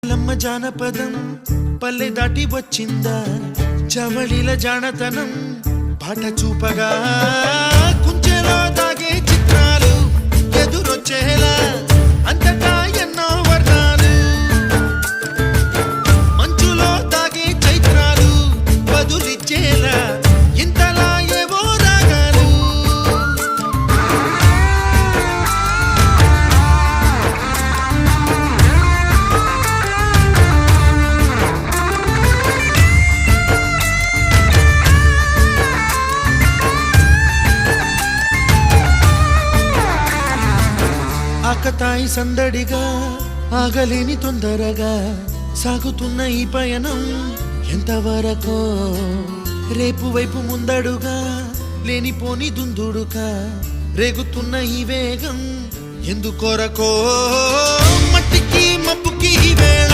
లమ్మ జానపదం పల్లె దాటి వచ్చిందా చవళిల జానతనం పాట చూపగా కుంచెలో దాగే చిత్రాలు ఎదురొచ్చేలా అంతటా ఎన్నో వర్ణాలు మంచులో దాగే చైత్రాలు బదులిచ్చేలా ఇంతలా ఏవో రాగాలు ఆకతాయి సందడిగా ఆగలేని తొందరగా సాగుతున్న ఈ పయనం ఎంతవరకో రేపు వైపు ముందడుగా లేనిపోని దుందుడుగా రేగుతున్న ఈ వేగం ఎందుకొరకో మట్టికి మబ్బుకి వేళ